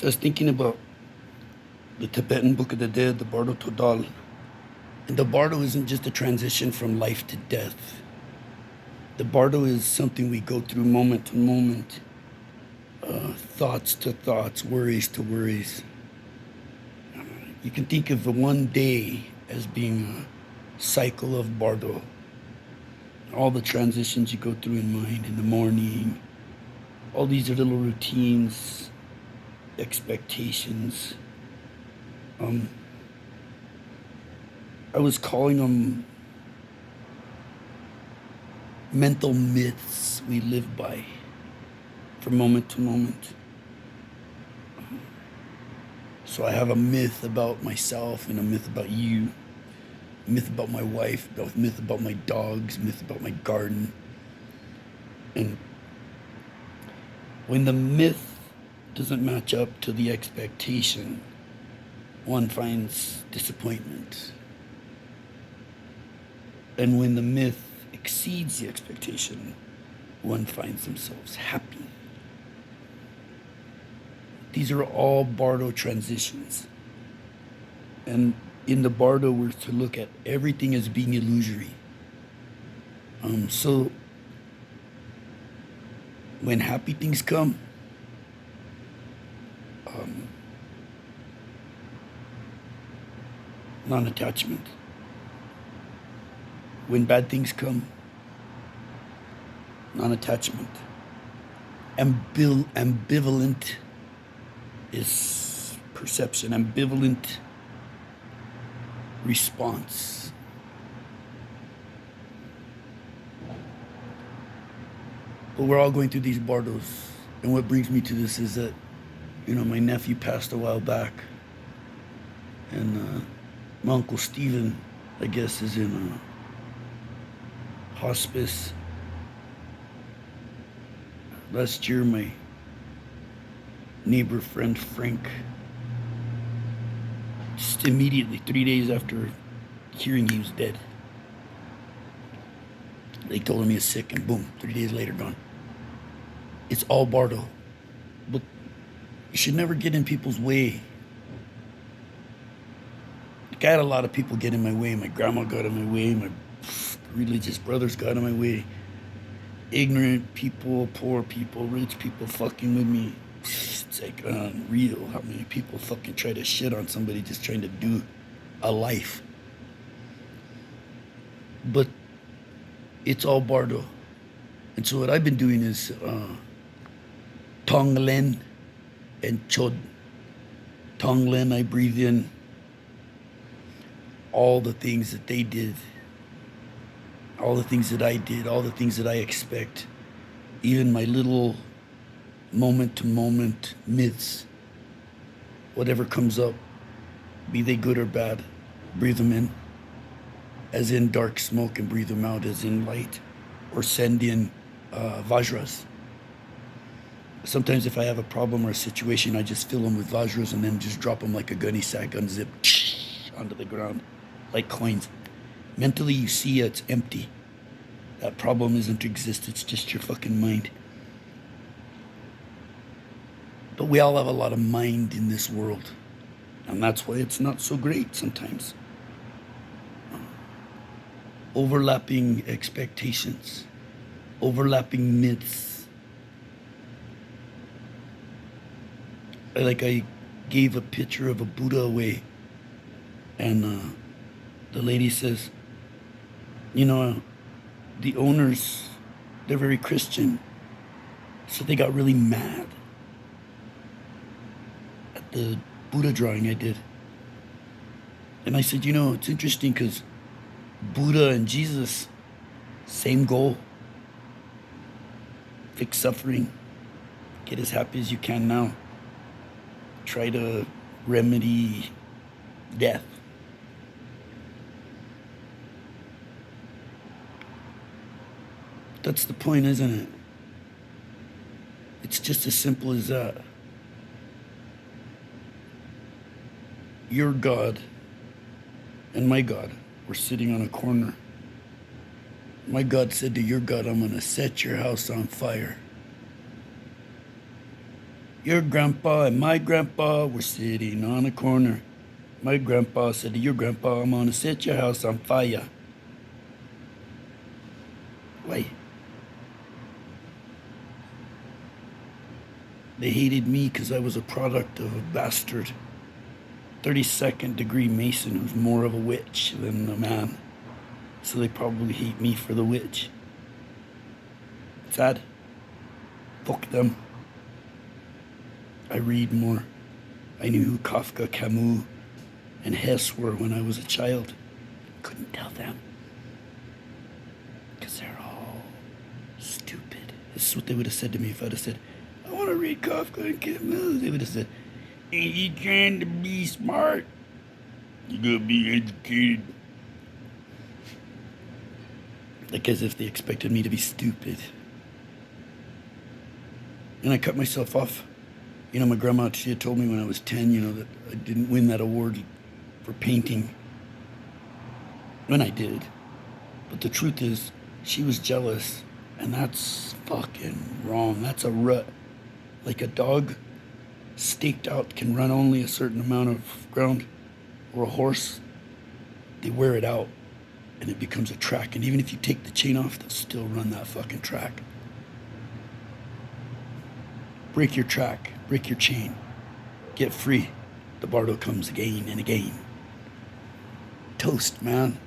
So I was thinking about the Tibetan Book of the Dead, the Bardo Todal. And the Bardo isn't just a transition from life to death. The Bardo is something we go through moment to moment, thoughts to thoughts, worries to worries. You can think of the one day as being a cycle of Bardo. All the transitions you go through in mind in the morning, all these little routines, expectations. I was calling them mental myths we live by from moment to moment. So I have a myth about myself and a myth about you, a myth about my wife, a myth about my dogs, a myth about my garden. And when the myth doesn't match up to the expectation, one finds disappointment. And when the myth exceeds the expectation, one finds themselves happy. These are all Bardo transitions. And in the Bardo, we're to look at everything as being illusory. So when happy things come, non-attachment. When bad things come, non-attachment. Ambivalent is perception. Ambivalent response. But we're all going through these Bardos. And what brings me to this is that, my nephew passed a while back. And my Uncle Steven, I guess, is in hospice. Last year, my neighbor friend Frank, just immediately, 3 days after hearing he was dead, they told him he was sick, and boom, 3 days later, gone. It's all Bardo. But you should never get in people's way. I had a lot of people get in my way. My grandma got in my way. My religious brothers got in my way. Ignorant people, poor people, rich people fucking with me. It's like unreal how many people fucking try to shit on somebody just trying to do a life. But it's all Bardo. And so what I've been doing is Tonglen and Chod. Tonglen, I breathe in all the things that they did, all the things that I did, all the things that I expect, even my little moment-to-moment myths, whatever comes up, be they good or bad, breathe them in, as in dark smoke, and breathe them out as in light, or send in vajras. Sometimes if I have a problem or a situation, I just fill them with vajras and then just drop them like a gunny sack, unzip, onto the ground, like coins. Mentally, you see it's empty. That problem isn't exist, it's just your fucking mind. But we all have a lot of mind in this world. And that's why it's not so great sometimes. Overlapping expectations, overlapping myths. I gave a picture of a Buddha away, and the lady says, the owners, they're very Christian, so they got really mad at the Buddha drawing I did. And I said, it's interesting because Buddha and Jesus, same goal. Fix suffering. Get as happy as you can now. Try to remedy death. That's the point, isn't it? It's just as simple as that. Your God and my God were sitting on a corner. My God said to your God, I'm going to set your house on fire. Your grandpa and my grandpa were sitting on a corner. My grandpa said to your grandpa, I'm gonna set your house on fire. Why? They hated me because I was a product of a bastard 32nd degree Mason who's more of a witch than a man. So they probably hate me for the witch. Sad. Fuck them. I read more. I knew who Kafka, Camus, and Hess were when I was a child. Couldn't tell them. Because they're all stupid. This is what they would have said to me if I'd have said, I want to read Kafka and Camus. They would have said, ain't you trying to be smart? You gotta be educated. Like as if they expected me to be stupid. And I cut myself off. You know, my grandma, she had told me when I was 10, you know, that I didn't win that award for painting. And I did. But the truth is, she was jealous. And that's fucking wrong. That's a rut. Like a dog staked out can run only a certain amount of ground. Or a horse, they wear it out. And it becomes a track. And even if you take the chain off, they'll still run that fucking track. Break your track, break your chain, get free. The Bardo comes again and again. Toast, man.